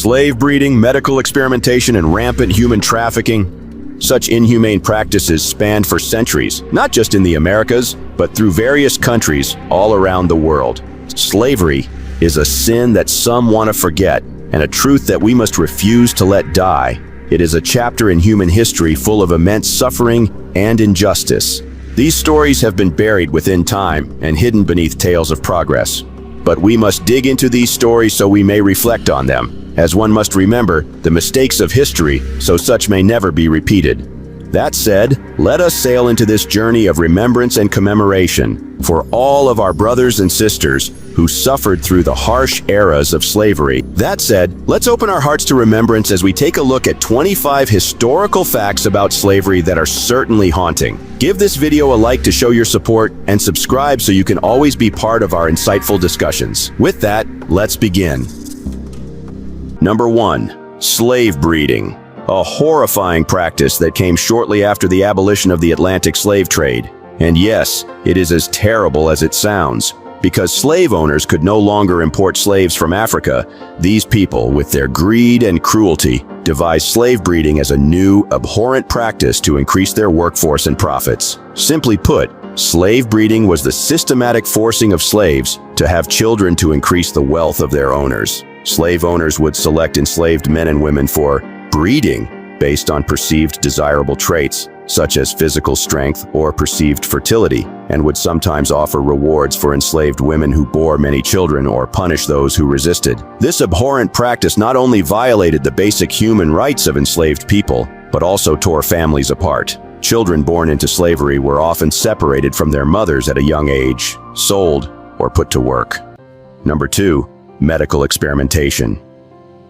Slave breeding, medical experimentation, and rampant human trafficking. Such inhumane practices spanned for centuries, not just in the Americas, but through various countries all around the world. Slavery is a sin that some want to forget, and a truth that we must refuse to let die. It is a chapter in human history full of immense suffering and injustice. These stories have been buried within time and hidden beneath tales of progress. But we must dig into these stories so we may reflect on them, as one must remember the mistakes of history so such may never be repeated. That said, let us sail into this journey of remembrance and commemoration for all of our brothers and sisters who suffered through the harsh eras of slavery. That said, let's open our hearts to remembrance as we take a look at 25 historical facts about slavery that are certainly haunting. Give this video a like to show your support and subscribe so you can always be part of our insightful discussions. With that, let's begin. Number 1. Slave breeding. A horrifying practice that came shortly after the abolition of the Atlantic slave trade. And yes, it is as terrible as it sounds. Because slave owners could no longer import slaves from Africa, these people, with their greed and cruelty, devised slave breeding as a new, abhorrent practice to increase their workforce and profits. Simply put, slave breeding was the systematic forcing of slaves to have children to increase the wealth of their owners. Slave owners would select enslaved men and women for breeding based on perceived desirable traits, such as physical strength or perceived fertility, and would sometimes offer rewards for enslaved women who bore many children or punish those who resisted. This abhorrent practice not only violated the basic human rights of enslaved people, but also tore families apart. Children born into slavery were often separated from their mothers at a young age, sold, or put to work. Number 2. Medical experimentation.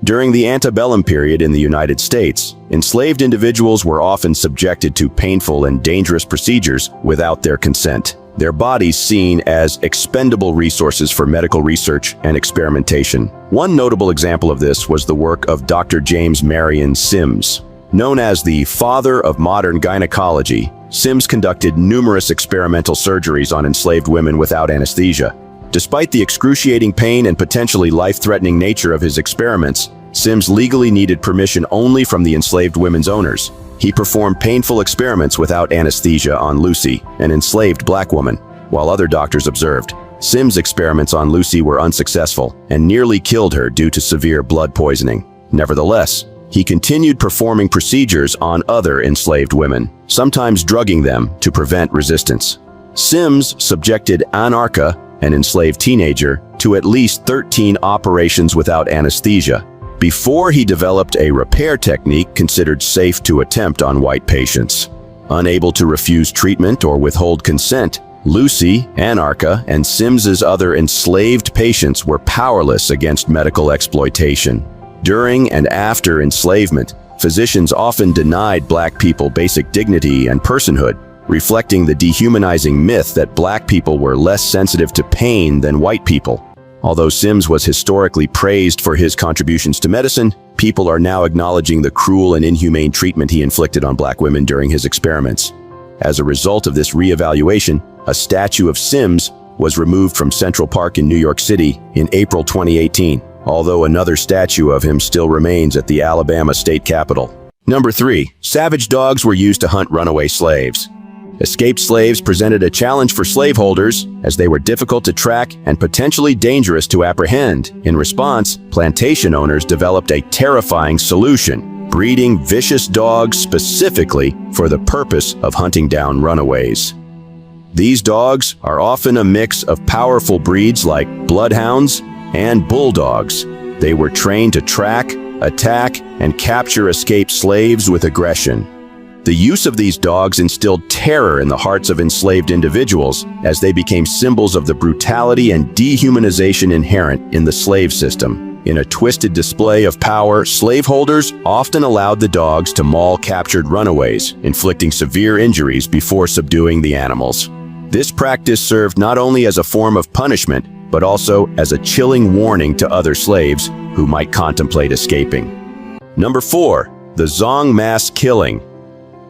During the antebellum period in the United States, enslaved individuals were often subjected to painful and dangerous procedures without their consent, their bodies seen as expendable resources for medical research and experimentation. One notable example of this was the work of Dr. James Marion Sims. Known as the father of modern gynecology, Sims conducted numerous experimental surgeries on enslaved women without anesthesia. Despite the excruciating pain and potentially life-threatening nature of his experiments, Sims legally needed permission only from the enslaved women's owners. He performed painful experiments without anesthesia on Lucy, an enslaved black woman, while other doctors observed. Sims' experiments on Lucy were unsuccessful and nearly killed her due to severe blood poisoning. Nevertheless, he continued performing procedures on other enslaved women, sometimes drugging them to prevent resistance. Sims subjected Anarcha, an enslaved teenager, to at least 13 operations without anesthesia, before he developed a repair technique considered safe to attempt on white patients. Unable to refuse treatment or withhold consent, Lucy, Anarcha, and Sims's other enslaved patients were powerless against medical exploitation. During and after enslavement, physicians often denied black people basic dignity and personhood, reflecting the dehumanizing myth that black people were less sensitive to pain than white people. Although Sims was historically praised for his contributions to medicine, people are now acknowledging the cruel and inhumane treatment he inflicted on black women during his experiments. As a result of this reevaluation, a statue of Sims was removed from Central Park in New York City in April 2018, although another statue of him still remains at the Alabama state capitol. Number 3. Savage dogs were used to hunt runaway slaves. Escaped slaves presented a challenge for slaveholders, as they were difficult to track and potentially dangerous to apprehend. In response, plantation owners developed a terrifying solution, breeding vicious dogs specifically for the purpose of hunting down runaways. These dogs are often a mix of powerful breeds like bloodhounds and bulldogs. They were trained to track, attack, and capture escaped slaves with aggression. The use of these dogs instilled terror in the hearts of enslaved individuals as they became symbols of the brutality and dehumanization inherent in the slave system. In a twisted display of power, slaveholders often allowed the dogs to maul captured runaways, inflicting severe injuries before subduing the animals. This practice served not only as a form of punishment, but also as a chilling warning to other slaves who might contemplate escaping. Number 4. The Zong mass killing.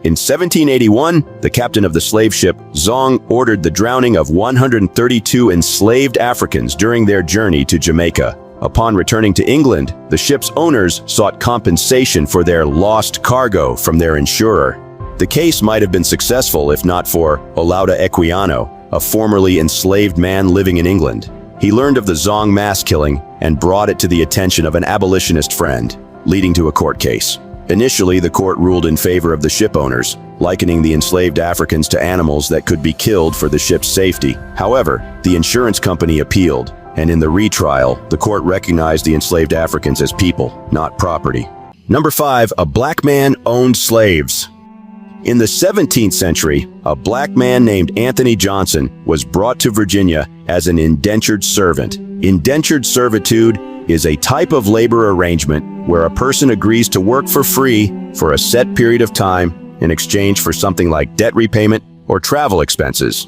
In 1781, the captain of the slave ship Zong ordered the drowning of 132 enslaved Africans during their journey to Jamaica. Upon returning to England, the ship's owners sought compensation for their lost cargo from their insurer. The case might have been successful if not for Olaudah Equiano, a formerly enslaved man living in England. He learned of the Zong mass killing and brought it to the attention of an abolitionist friend, leading to a court case. Initially, the court ruled in favor of the ship owners, likening the enslaved Africans to animals that could be killed for the ship's safety. However, the insurance company appealed, and in the retrial, the court recognized the enslaved Africans as people, not property. Number 5, a black man owned slaves. In the 17th century, a black man named Anthony Johnson was brought to Virginia as an indentured servant. Indentured servitude is a type of labor arrangement where a person agrees to work for free for a set period of time in exchange for something like debt repayment or travel expenses.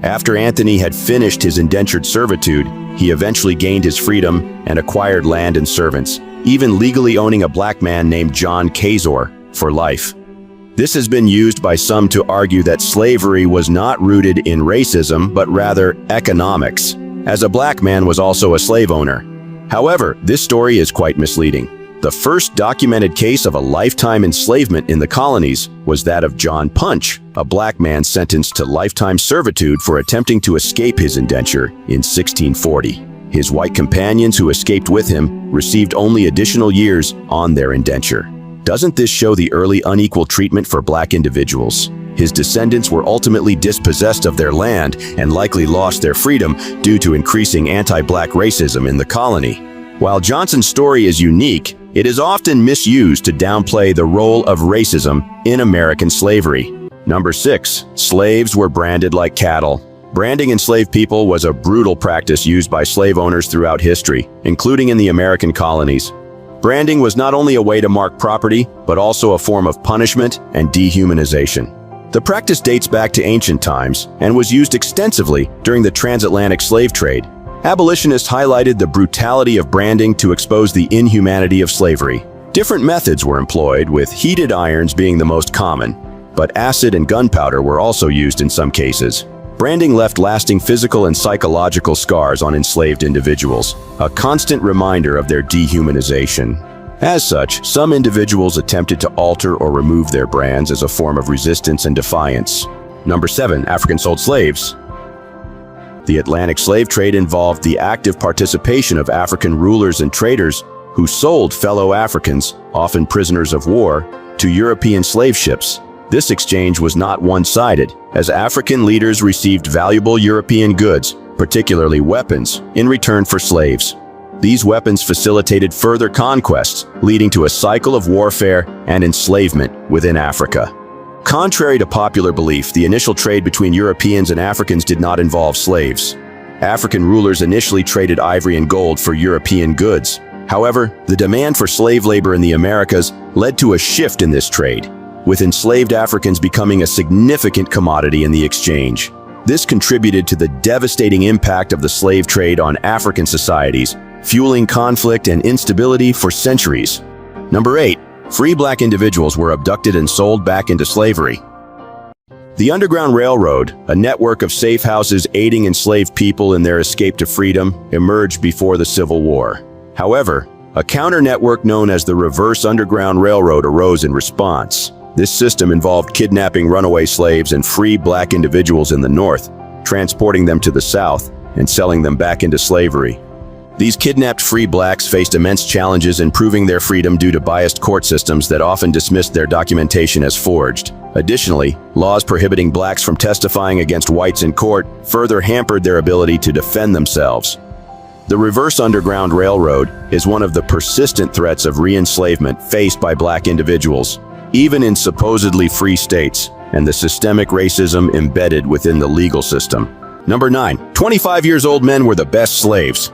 After Anthony had finished his indentured servitude, he eventually gained his freedom and acquired land and servants, even legally owning a black man named John Kazor for life. This has been used by some to argue that slavery was not rooted in racism, but rather economics, as a black man was also a slave owner. However, this story is quite misleading. The first documented case of a lifetime enslavement in the colonies was that of John Punch, a black man sentenced to lifetime servitude for attempting to escape his indenture in 1640. His white companions who escaped with him received only additional years on their indenture. Doesn't this show the early unequal treatment for black individuals? His descendants were ultimately dispossessed of their land and likely lost their freedom due to increasing anti-black racism in the colony. While Johnson's story is unique, it is often misused to downplay the role of racism in American slavery. Number 6, slaves were branded like cattle. Branding enslaved people was a brutal practice used by slave owners throughout history, including in the American colonies. Branding was not only a way to mark property, but also a form of punishment and dehumanization. The practice dates back to ancient times and was used extensively during the transatlantic slave trade. Abolitionists highlighted the brutality of branding to expose the inhumanity of slavery. Different methods were employed, with heated irons being the most common, but acid and gunpowder were also used in some cases. Branding left lasting physical and psychological scars on enslaved individuals, a constant reminder of their dehumanization. As such, some individuals attempted to alter or remove their brands as a form of resistance and defiance. Number 7, African sold slaves. The Atlantic slave trade involved the active participation of African rulers and traders who sold fellow Africans, often prisoners of war, to European slave ships. This exchange was not one-sided, as African leaders received valuable European goods, particularly weapons, in return for slaves. These weapons facilitated further conquests, leading to a cycle of warfare and enslavement within Africa. Contrary to popular belief, the initial trade between Europeans and Africans did not involve slaves. African rulers initially traded ivory and gold for European goods. However, the demand for slave labor in the Americas led to a shift in this trade, with enslaved Africans becoming a significant commodity in the exchange. This contributed to the devastating impact of the slave trade on African societies, fueling conflict and instability for centuries. Number 8, free black individuals were abducted and sold back into slavery. The Underground Railroad, a network of safe houses aiding enslaved people in their escape to freedom, emerged before the Civil War. However, a counter-network known as the Reverse Underground Railroad arose in response. This system involved kidnapping runaway slaves and free black individuals in the North, transporting them to the South, and selling them back into slavery. These kidnapped free blacks faced immense challenges in proving their freedom due to biased court systems that often dismissed their documentation as forged. Additionally, laws prohibiting blacks from testifying against whites in court further hampered their ability to defend themselves. The Reverse Underground Railroad is one of the persistent threats of re-enslavement faced by black individuals, even in supposedly free states, and the systemic racism embedded within the legal system. Number 9, 25-year-old men were the best slaves.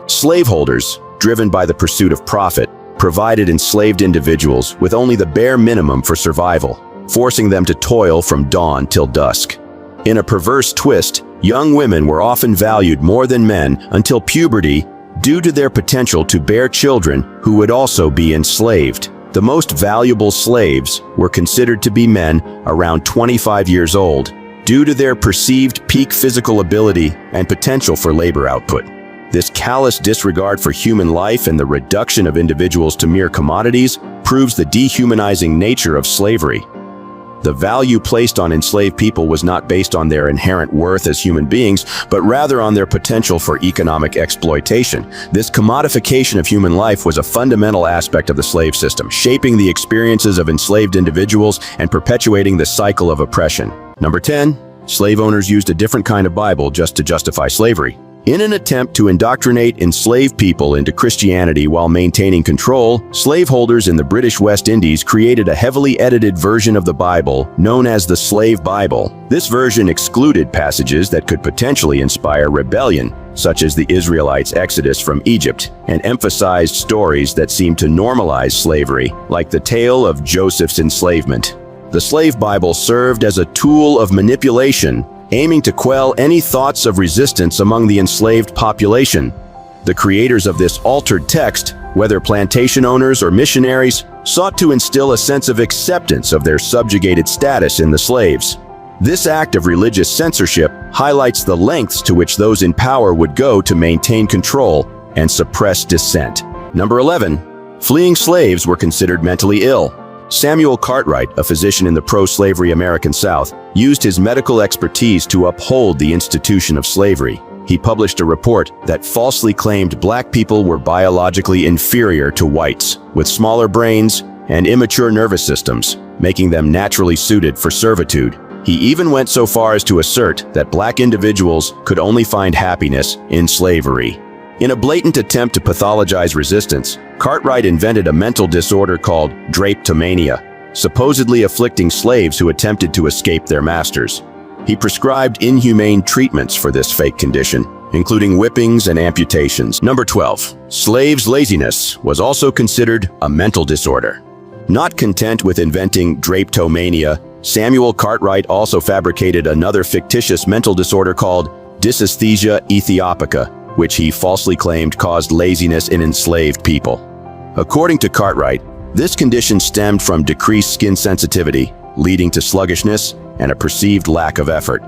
Slaveholders, driven by the pursuit of profit, provided enslaved individuals with only the bare minimum for survival, forcing them to toil from dawn till dusk. In a perverse twist, young women were often valued more than men until puberty due to their potential to bear children who would also be enslaved. The most valuable slaves were considered to be men around 25 years old, due to their perceived peak physical ability and potential for labor output. This callous disregard for human life and the reduction of individuals to mere commodities proves the dehumanizing nature of slavery. The value placed on enslaved people was not based on their inherent worth as human beings, but rather on their potential for economic exploitation. This commodification of human life was a fundamental aspect of the slave system, shaping the experiences of enslaved individuals and perpetuating the cycle of oppression. Number 10. Slave owners used a different kind of Bible just to justify slavery. In an attempt to indoctrinate enslaved people into Christianity while maintaining control, slaveholders in the British West Indies created a heavily edited version of the Bible known as the Slave Bible. This version excluded passages that could potentially inspire rebellion, such as the Israelites' exodus from Egypt, and emphasized stories that seemed to normalize slavery, like the tale of Joseph's enslavement. The Slave Bible served as a tool of manipulation, aiming to quell any thoughts of resistance among the enslaved population. The creators of this altered text, whether plantation owners or missionaries, sought to instill a sense of acceptance of their subjugated status in the slaves. This act of religious censorship highlights the lengths to which those in power would go to maintain control and suppress dissent. Number 11. Fleeing slaves were considered mentally ill. Samuel Cartwright, a physician in the pro-slavery American South, used his medical expertise to uphold the institution of slavery. He published a report that falsely claimed black people were biologically inferior to whites, with smaller brains and immature nervous systems, making them naturally suited for servitude. He even went so far as to assert that black individuals could only find happiness in slavery. In a blatant attempt to pathologize resistance, Cartwright invented a mental disorder called drapetomania, supposedly afflicting slaves who attempted to escape their masters. He prescribed inhumane treatments for this fake condition, including whippings and amputations. Number 12. Slaves' laziness was also considered a mental disorder. Not content with inventing drapetomania, Samuel Cartwright also fabricated another fictitious mental disorder called dysesthesia ethiopica, which he falsely claimed caused laziness in enslaved people. According to Cartwright, this condition stemmed from decreased skin sensitivity, leading to sluggishness and a perceived lack of effort.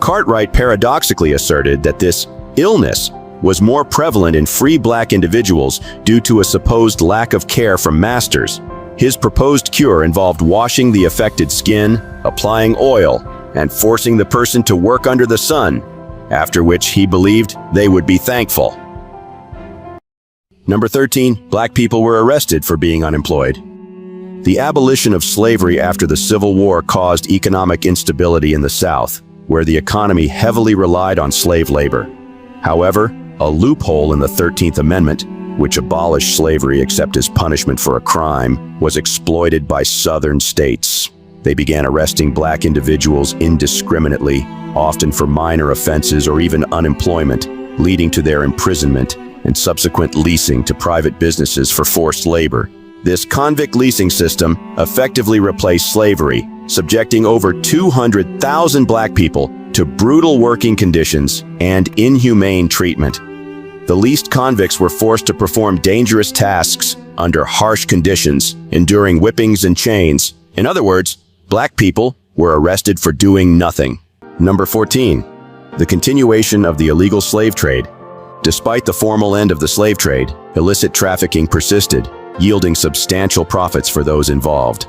Cartwright paradoxically asserted that this illness was more prevalent in free black individuals due to a supposed lack of care from masters. His proposed cure involved washing the affected skin, applying oil, and forcing the person to work under the sun, after which he believed they would be thankful. Number 13. Black people were arrested for being unemployed. The abolition of slavery after the Civil War caused economic instability in the South, where the economy heavily relied on slave labor. However, a loophole in the 13th Amendment, which abolished slavery except as punishment for a crime, was exploited by Southern states. They began arresting black individuals indiscriminately, often for minor offenses or even unemployment, leading to their imprisonment and subsequent leasing to private businesses for forced labor. This convict leasing system effectively replaced slavery, subjecting over 200,000 black people to brutal working conditions and inhumane treatment. The leased convicts were forced to perform dangerous tasks under harsh conditions, enduring whippings and chains. In other words, black people were arrested for doing nothing. Number 14. The continuation of the illegal slave trade. Despite the formal end of the slave trade, illicit trafficking persisted, yielding substantial profits for those involved.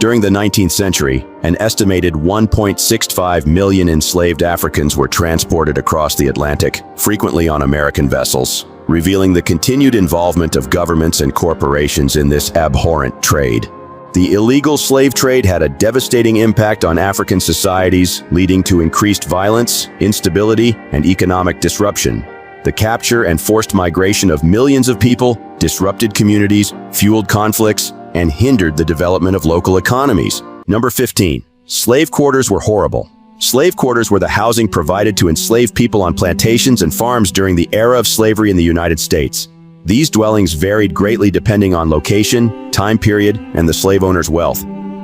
During the 19th century, an estimated 1.65 million enslaved Africans were transported across the Atlantic, frequently on American vessels, revealing the continued involvement of governments and corporations in this abhorrent trade. The illegal slave trade had a devastating impact on African societies, leading to increased violence, instability, and economic disruption. The capture and forced migration of millions of people disrupted communities, fueled conflicts, and hindered the development of local economies. Number 15. Slave quarters were horrible. Slave quarters were the housing provided to enslaved people on plantations and farms during the era of slavery in the United States. These dwellings varied greatly depending on location, time period, and the slave owner's wealth.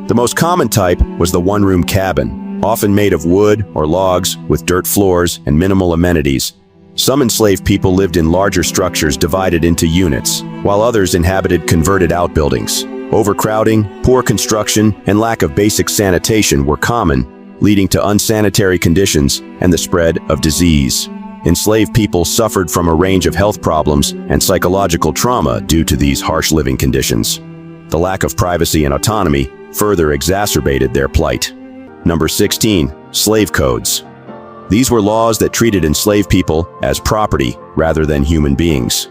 The most common type was the one-room cabin, often made of wood or logs with dirt floors and minimal amenities. Some enslaved people lived in larger structures divided into units, while others inhabited converted outbuildings. Overcrowding, poor construction, and lack of basic sanitation were common, leading to unsanitary conditions and the spread of disease. enslaved people suffered from a range of health problems and psychological trauma due to these harsh living conditions. The lack of privacy and autonomy further exacerbated their plight. Number 16. Slave codes. These were laws that treated enslaved people as property rather than human beings.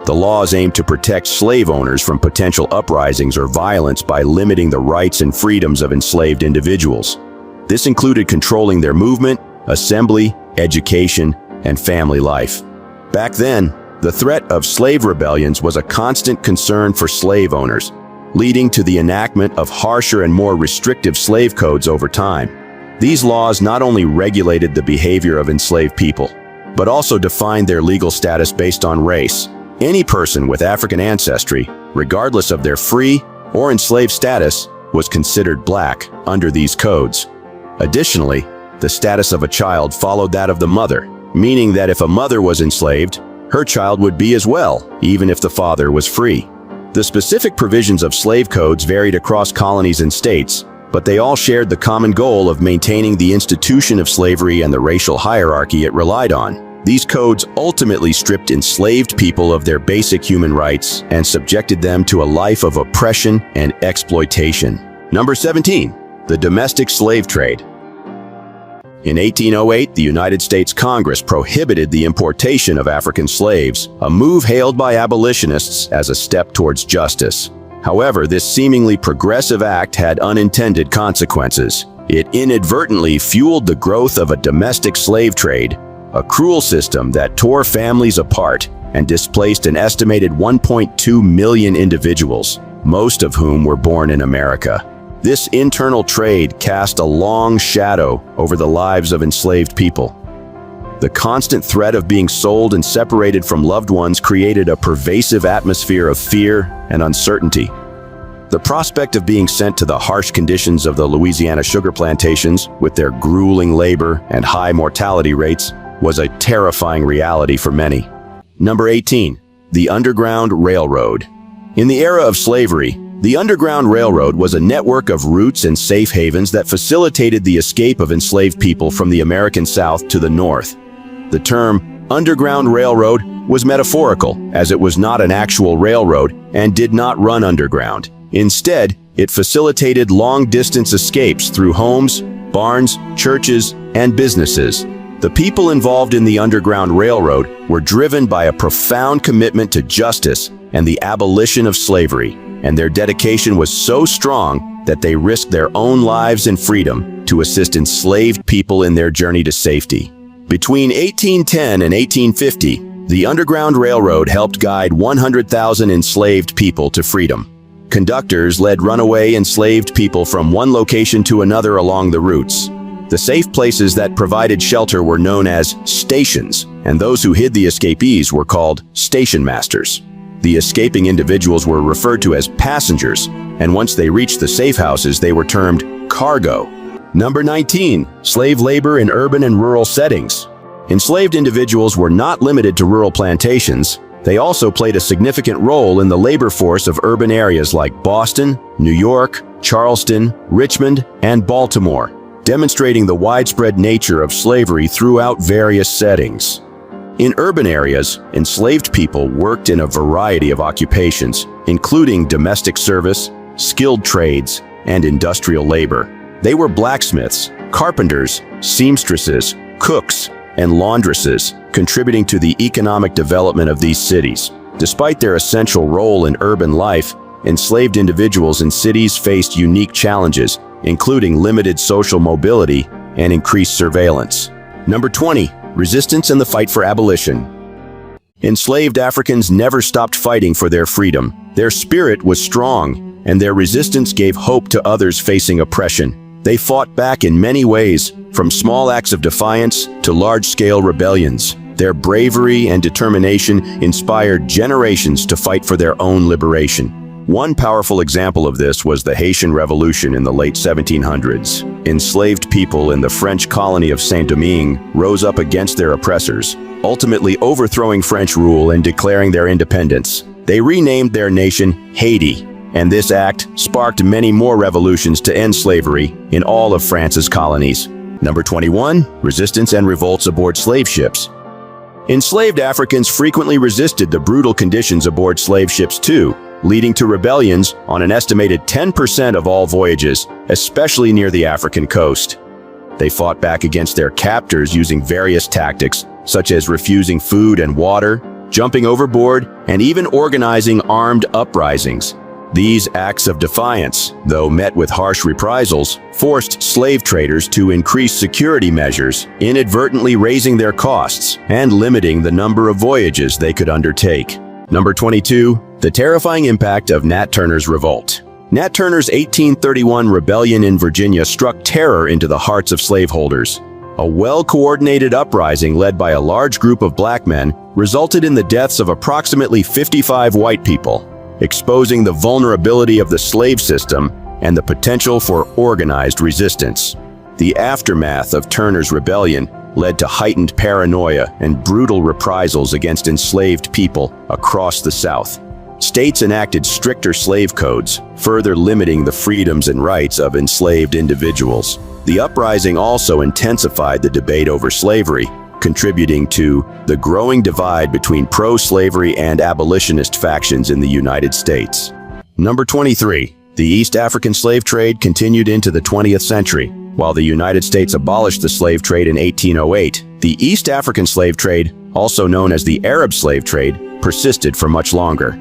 The laws aimed to protect slave owners from potential uprisings or violence by limiting the rights and freedoms of enslaved individuals. This included controlling their movement, assembly, education, and family life. Back then, the threat of slave rebellions was a constant concern for slave owners, leading to the enactment of harsher and more restrictive slave codes over time. These laws not only regulated the behavior of enslaved people, but also defined their legal status based on race. Any person with African ancestry, regardless of their free or enslaved status, was considered black under these codes. Additionally, the status of a child followed that of the mother, meaning that if a mother was enslaved, her child would be as well, even if the father was free. The specific provisions of slave codes varied across colonies and states, but they all shared the common goal of maintaining the institution of slavery and the racial hierarchy it relied on. These codes ultimately stripped enslaved people of their basic human rights and subjected them to a life of oppression and exploitation. Number 17. The domestic slave trade. In 1808, the United States Congress prohibited the importation of African slaves, a move hailed by abolitionists as a step towards justice. However, this seemingly progressive act had unintended consequences. It inadvertently fueled the growth of a domestic slave trade, a cruel system that tore families apart and displaced an estimated 1.2 million individuals, most of whom were born in America. This internal trade cast a long shadow over the lives of enslaved people. The constant threat of being sold and separated from loved ones created a pervasive atmosphere of fear and uncertainty. The prospect of being sent to the harsh conditions of the Louisiana sugar plantations, with their grueling labor and high mortality rates, was a terrifying reality for many. Number 18. The Underground Railroad. In the era of slavery, the Underground Railroad was a network of routes and safe havens that facilitated the escape of enslaved people from the American South to the North. The term Underground Railroad was metaphorical, as it was not an actual railroad and did not run underground. Instead, it facilitated long-distance escapes through homes, barns, churches, and businesses. The people involved in the Underground Railroad were driven by a profound commitment to justice and the abolition of slavery, and their dedication was so strong that they risked their own lives and freedom to assist enslaved people in their journey to safety. Between 1810 and 1850, the Underground Railroad helped guide 100,000 enslaved people to freedom. Conductors led runaway enslaved people from one location to another along the routes. The safe places that provided shelter were known as stations, and those who hid the escapees were called station masters. The escaping individuals were referred to as passengers, and once they reached the safe houses, they were termed cargo. Number 19. Slave labor in urban and rural settings. Enslaved individuals were not limited to rural plantations. They also played a significant role in the labor force of urban areas like Boston, New York, Charleston, Richmond, and Baltimore, demonstrating the widespread nature of slavery throughout various settings. In urban areas, enslaved people worked in a variety of occupations, including domestic service, skilled trades, and industrial labor. They were blacksmiths, carpenters, seamstresses, cooks, and laundresses, contributing to the economic development of these cities. Despite their essential role in urban life, enslaved individuals in cities faced unique challenges, including limited social mobility and increased surveillance. Number 20. Resistance and the fight for abolition. Enslaved Africans never stopped fighting for their freedom. Their spirit was strong, and their resistance gave hope to others facing oppression. They fought back in many ways, from small acts of defiance to large-scale rebellions. Their bravery and determination inspired generations to fight for their own liberation. One powerful example of this was the Haitian Revolution in the late 1700s. Enslaved people in the French colony of Saint-Domingue rose up against their oppressors, ultimately overthrowing French rule and declaring their independence. They renamed their nation Haiti, and this act sparked many more revolutions to end slavery in all of France's colonies. Number 21. Resistance and revolts aboard slave ships. Enslaved Africans frequently resisted the brutal conditions aboard slave ships too, leading to rebellions on an estimated 10% of all voyages, especially near the African coast. They fought back against their captors using various tactics, such as refusing food and water, jumping overboard, and even organizing armed uprisings. These acts of defiance, though met with harsh reprisals, forced slave traders to increase security measures, inadvertently raising their costs and limiting the number of voyages they could undertake. Number 22. The terrifying impact of Nat Turner's revolt. Nat Turner's 1831 rebellion in Virginia struck terror into the hearts of slaveholders. A well-coordinated uprising led by a large group of black men resulted in the deaths of approximately 55 white people, exposing the vulnerability of the slave system and the potential for organized resistance. The aftermath of Turner's rebellion led to heightened paranoia and brutal reprisals against enslaved people across the South. States enacted stricter slave codes, further limiting the freedoms and rights of enslaved individuals. The uprising also intensified the debate over slavery, contributing to the growing divide between pro-slavery and abolitionist factions in the United States. Number 23. The East African slave trade continued into the 20th century. While the United States abolished the slave trade in 1808, the East African slave trade, also known as the Arab slave trade, persisted for much longer.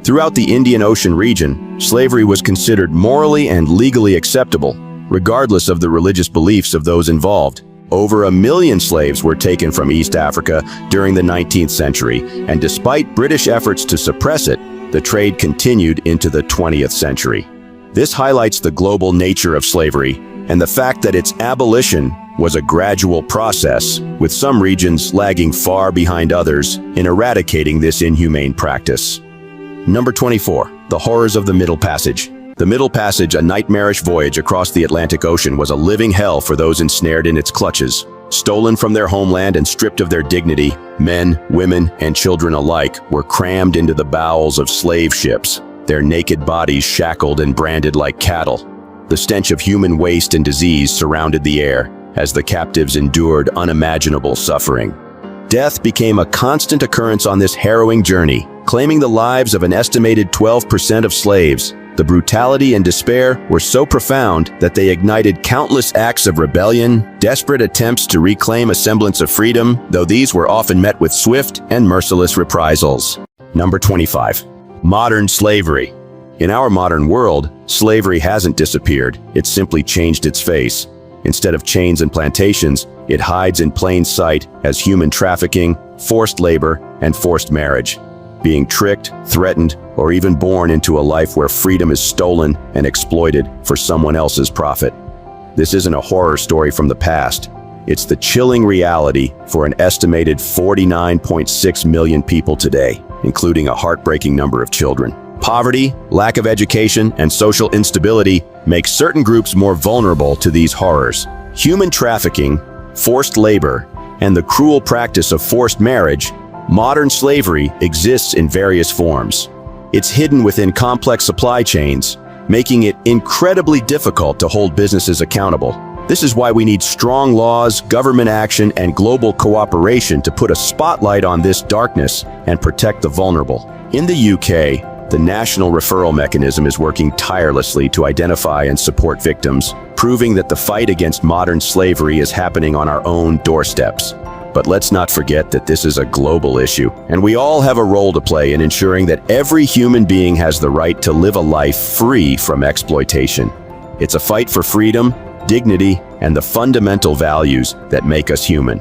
Throughout the Indian Ocean region, slavery was considered morally and legally acceptable, regardless of the religious beliefs of those involved. Over 1 million slaves were taken from East Africa during the 19th century, and despite British efforts to suppress it, the trade continued into the 20th century. This highlights the global nature of slavery and the fact that its abolition was a gradual process, with some regions lagging far behind others in eradicating this inhumane practice. Number 24. The horrors of the Middle Passage. The Middle Passage, a nightmarish voyage across the Atlantic Ocean, was a living hell for those ensnared in its clutches. Stolen from their homeland and stripped of their dignity, men, women, and children alike were crammed into the bowels of slave ships, their naked bodies shackled and branded like cattle. The stench of human waste and disease surrounded the air as the captives endured unimaginable suffering. Death became a constant occurrence on this harrowing journey, claiming the lives of an estimated 12% of slaves. The brutality and despair were so profound that they ignited countless acts of rebellion, desperate attempts to reclaim a semblance of freedom, though these were often met with swift and merciless reprisals. Number 25. Modern slavery. In our modern world, slavery hasn't disappeared, it's simply changed its face. Instead of chains and plantations, it hides in plain sight as human trafficking, forced labor, and forced marriage. Being tricked, threatened, or even born into a life where freedom is stolen and exploited for someone else's profit. This isn't a horror story from the past. It's the chilling reality for an estimated 49.6 million people today, including a heartbreaking number of children. Poverty, lack of education, and social instability make certain groups more vulnerable to these horrors. Human trafficking, forced labor, and the cruel practice of forced marriage, modern slavery exists in various forms. It's hidden within complex supply chains, making it incredibly difficult to hold businesses accountable. This is why we need strong laws, government action, and global cooperation to put a spotlight on this darkness and protect the vulnerable. In the UK, the National Referral Mechanism is working tirelessly to identify and support victims, proving that the fight against modern slavery is happening on our own doorsteps. But let's not forget that this is a global issue, and we all have a role to play in ensuring that every human being has the right to live a life free from exploitation. It's a fight for freedom, dignity, and the fundamental values that make us human.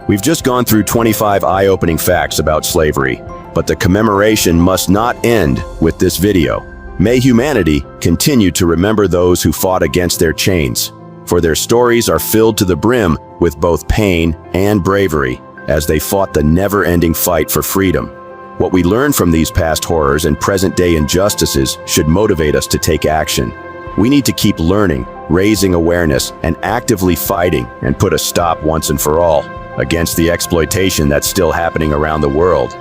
We've just gone through 25 eye-opening facts about slavery, but the commemoration must not end with this video. May humanity continue to remember those who fought against their chains, for their stories are filled to the brim with both pain and bravery as they fought the never-ending fight for freedom. What we learn from these past horrors and present-day injustices should motivate us to take action. We need to keep learning, raising awareness, and actively fighting and put a stop once and for all against the exploitation that's still happening around the world.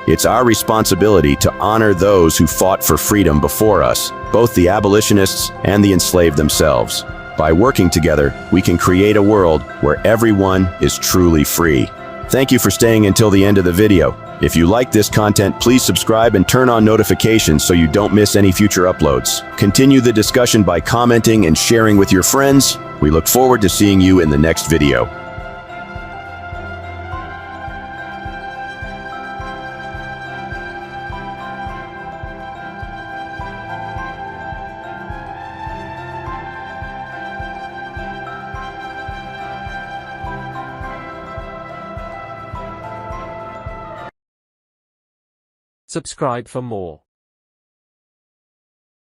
It's our responsibility to honor those who fought for freedom before us, both the abolitionists and the enslaved themselves. By working together, we can create a world where everyone is truly free. Thank you for staying until the end of the video. If you like this content, please subscribe and turn on notifications so you don't miss any future uploads. Continue the discussion by commenting and sharing with your friends. We look forward to seeing you in the next video. Subscribe for more.